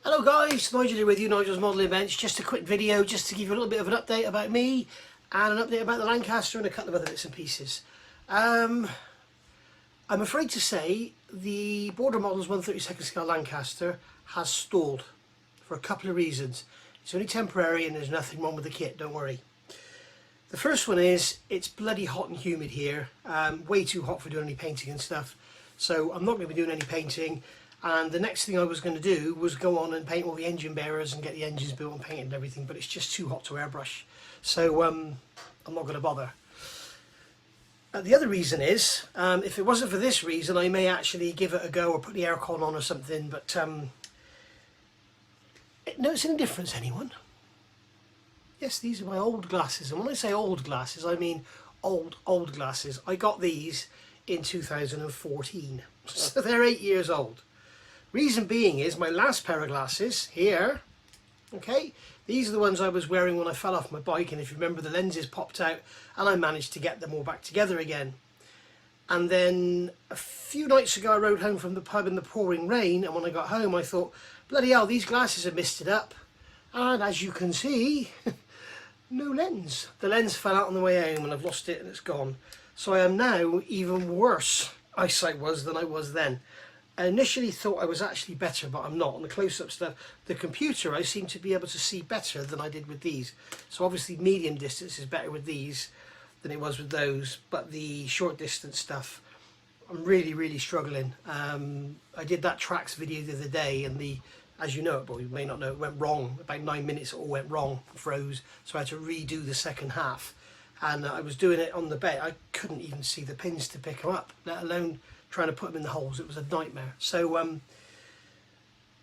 Hello guys, Nigel here with you, Nigel's Modelling Bench. Just a quick video just to give you a little bit of an update about me and an update about the Lancaster and a couple of other bits and pieces. I'm afraid to say the Border Models 1/32 scale Lancaster has stalled for a couple of reasons. It's only temporary and there's nothing wrong with the kit, don't worry. The first one is it's bloody hot and humid here, way too hot for doing any painting and stuff. So I'm not going to be doing any painting. And the next thing I was going to do was go on and paint all the engine bearers and get the engines built and painted and everything, but it's just too hot to airbrush. So I'm not going to bother. The other reason is, if it wasn't for this reason, I may actually give it a go or put the aircon on or something, but notice any difference, anyone? Yes, these are my old glasses, and when I say old glasses, I mean old glasses. I got these in 2014, so they're 8 years old. Reason being is my last pair of glasses here, okay, these are the ones I was wearing when I fell off my bike, and if you remember, the lenses popped out and I managed to get them all back together again. And then a few nights ago I rode home from the pub in the pouring rain, and when I got home I thought, bloody hell, these glasses are misted up, and as you can see, no lens. The lens fell out on the way home and I've lost it and it's gone. So I am now even worse eyesight was than I was then. I initially thought I was actually better, but I'm not. On the close-up stuff, the computer, I seem to be able to see better than I did with these. So obviously medium distance is better with these than it was with those, but the short distance stuff, I'm really struggling. I did that tracks video the other day, and as you know, but you may not know, it went wrong. About 9 minutes it all went wrong, froze, so I had to redo the second half. And I was doing it on the bed. I couldn't even see the pins to pick them up, let alone trying to put them in the holes. It was a nightmare. So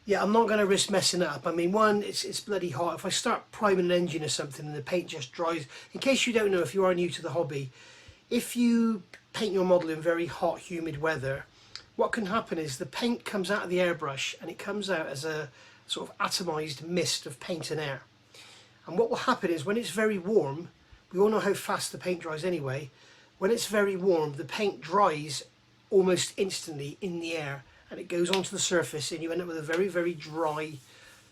yeah, I'm not going to risk messing it up. I mean, one, it's bloody hot. If I start priming an engine or something and the paint just dries, in case you don't know, if you are new to the hobby, if you paint your model in very hot, humid weather, what can happen is the paint comes out of the airbrush and it comes out as a sort of atomized mist of paint and air. And what will happen is when it's very warm, we all know how fast the paint dries anyway, when it's very warm, the paint dries almost instantly in the air and it goes onto the surface and you end up with a very dry,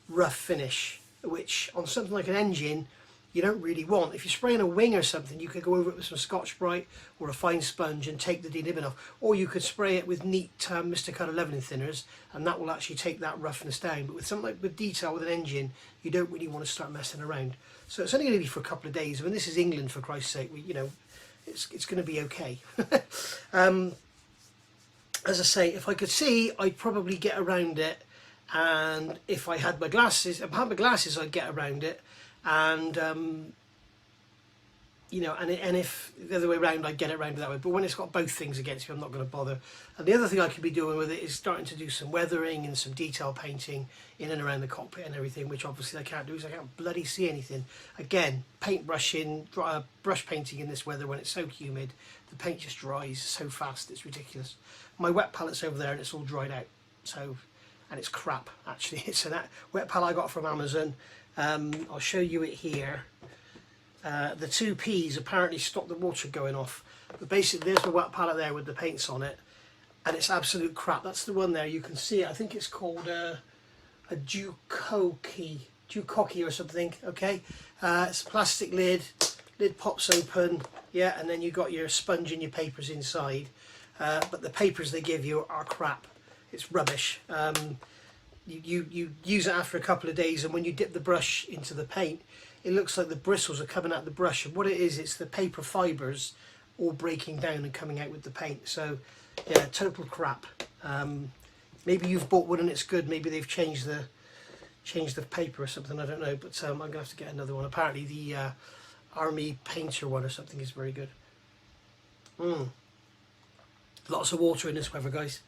rough finish, which on something like an engine you don't really want. If you're spraying a wing or something, you could go over it with some Scotch-Brite or a fine sponge and take the denibbing off, or you could spray it with neat Mr. Cutter leveling thinners and that will actually take that roughness down. But with something like with detail with an engine, you don't really want to start messing around. So it's only going to be for a couple of days. I mean, this is England, for Christ's sake. It's going to be okay. As I say, if I could see, I'd probably get around it, and if I had my glasses, I'd get around it, and and if the other way around, I'd get it around that way. But when it's got both things against me, I'm not going to bother. And the other thing I could be doing with it is starting to do some weathering and some detail painting in and around the cockpit and everything, which obviously I can't do because I can't bloody see anything. Again, paint brushing, brush painting in this weather when it's so humid, the paint just dries so fast, it's ridiculous. My wet palette's over there and it's all dried out, so, and it's crap actually. It's a wet palette I got from Amazon. I'll show you it here. The two P's apparently stop the water going off, but basically there's the wet palette there with the paints on it, and it's absolute crap. That's the one there, you can see it. I think it's called a Dukoki or something, okay? It's a plastic lid pops open, yeah, and then you got your sponge and your papers inside. But the papers they give you are crap. It's rubbish. You use it after a couple of days, and when you dip the brush into the paint, it looks like the bristles are coming out of the brush, and what it is, it's the paper fibres all breaking down and coming out with the paint. So yeah, total crap. Maybe you've bought one and it's good. Maybe they've changed the paper or something, I don't know, but I'm gonna have to get another one. Apparently the Army Painter one or something is very good. Lots of water in this weather, guys.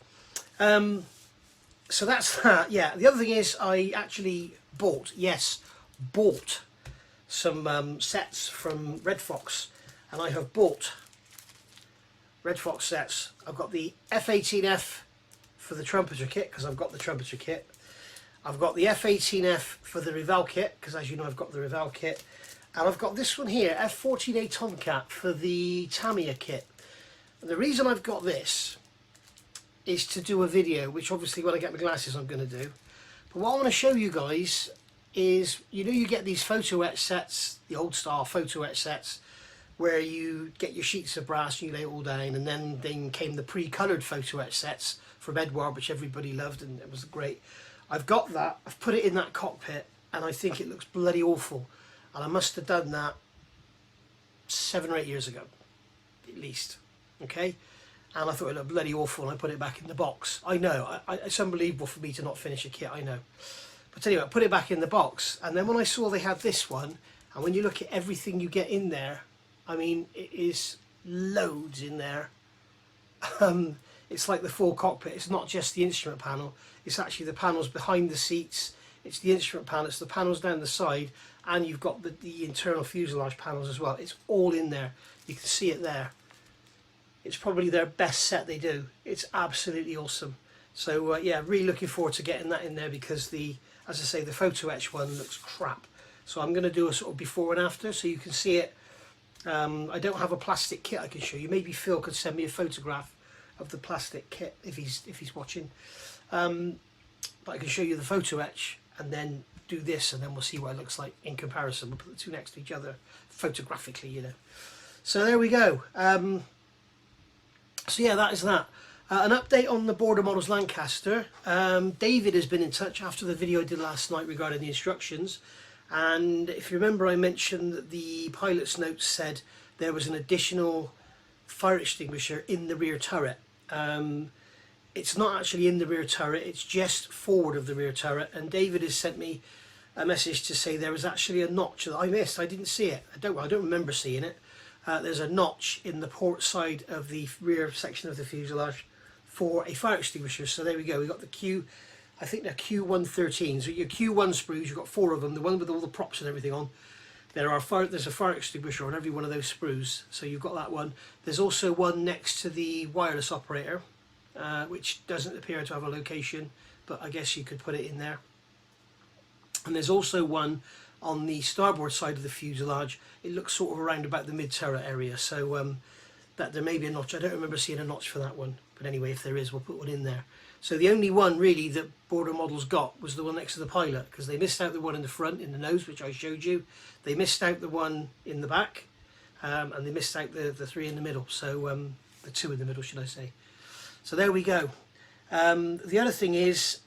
So that's that. Yeah, the other thing is I actually bought some sets from Red Fox, and I have bought Red Fox sets. I've got the F18F for the trumpeter kit, because I've got the trumpeter kit. I've got the F18F for the Revell kit, because as you know I've got the Revell kit. And I've got this one here, F14A Tomcat, for the Tamiya kit. And the reason I've got this is to do a video, which obviously when I get my glasses I'm going to do. But what I want to show you guys is, you know, you get these photo etch sets, the old style photo etch sets, where you get your sheets of brass and you lay it all down, and then came the pre-coloured photo etch sets from Edouard, which everybody loved, and it was great. I've got that, I've put it in that cockpit, and I think it looks bloody awful. And I must have done that 7 or 8 years ago, at least, okay? And I thought it looked bloody awful, and I put it back in the box. I know, it's unbelievable for me to not finish a kit, I know. But anyway, I put it back in the box, and then when I saw they had this one, and when you look at everything you get in there, I mean, it is loads in there. It's like the full cockpit. It's not just the instrument panel, it's actually the panels behind the seats, it's the instrument panel, it's the panels down the side, and you've got the internal fuselage panels as well. It's all in there. You can see it there. It's probably their best set they do. It's absolutely awesome. So yeah, really looking forward to getting that in there, because as I say, the photo etch one looks crap. So I'm going to do a sort of before and after so you can see it. I don't have a plastic kit I can show you. Maybe Phil could send me a photograph of the plastic kit if he's watching. But I can show you the photo etch and then do this, and then we'll see what it looks like in comparison. We'll put the two next to each other photographically, you know. So there we go. So yeah, that is that. An update on the Border Models Lancaster. David has been in touch after the video I did last night regarding the instructions, and if you remember, I mentioned that the pilot's notes said there was an additional fire extinguisher in the rear turret. It's not actually in the rear turret, it's just forward of the rear turret, and David has sent me a message to say there was actually a notch that I missed. I didn't see it. I don't remember seeing it. There's a notch in the port side of the rear section of the fuselage for a fire extinguisher. So there we go. We got the I think they're Q113. So your Q1 sprues, you've got 4 of them. The one with all the props and everything on. There's a fire extinguisher on every one of those sprues. So you've got that one. There's also one next to the wireless operator, which doesn't appear to have a location, but I guess you could put it in there. And there's also one on the starboard side of the fuselage. It looks sort of around about the mid-turret area, so that there may be a notch. I don't remember seeing a notch for that one, but anyway, if there is, we'll put one in there. So the only one really that Border Models got was the one next to the pilot, because they missed out the one in the front, in the nose, which I showed you. They missed out the one in the back, and they missed out the 3 in the middle, so the 2 in the middle, should I say. So there we go. The other thing is,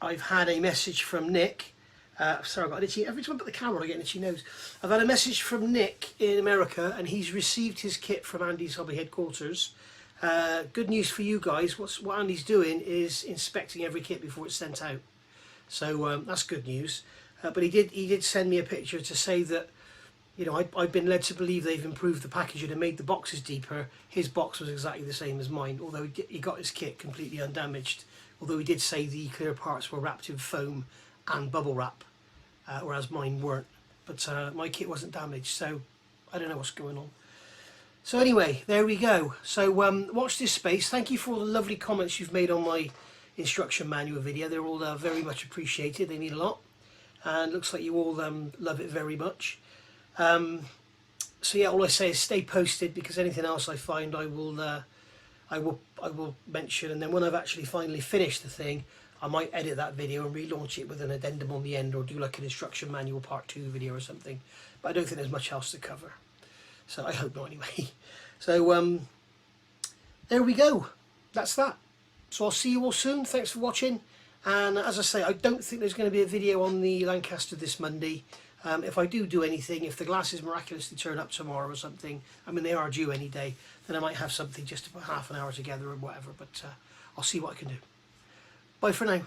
I've had a message from Nick. Sorry, I've got an itchy, every time I put the camera on I get an itchy nose. I've had a message from Nick in America, and he's received his kit from Andy's Hobby Headquarters. Good news for you guys, what Andy's doing is inspecting every kit before it's sent out. So that's good news. But he did send me a picture to say that, you know, I've been led to believe they've improved the packaging and made the boxes deeper. His box was exactly the same as mine, although he got his kit completely undamaged. Although he did say the clear parts were wrapped in foam and bubble wrap. Whereas mine weren't, but my kit wasn't damaged, so I don't know what's going on. So anyway, there we go. So watch this space. Thank you for all the lovely comments you've made on my instruction manual video. They're all very much appreciated. They mean a lot, and looks like you all love it very much. So yeah, all I say is stay posted, because anything else I find I will mention, and then when I've actually finally finished the thing, I might edit that video and relaunch it with an addendum on the end, or do like an instruction manual part 2 video or something. But I don't think there's much else to cover. So I hope not anyway. So there we go. That's that. So I'll see you all soon. Thanks for watching. And as I say, I don't think there's going to be a video on the Lancaster this Monday. If I do anything, if the glasses miraculously turn up tomorrow or something, I mean they are due any day, then I might have something just to put half an hour together or whatever. But I'll see what I can do. Bye for now.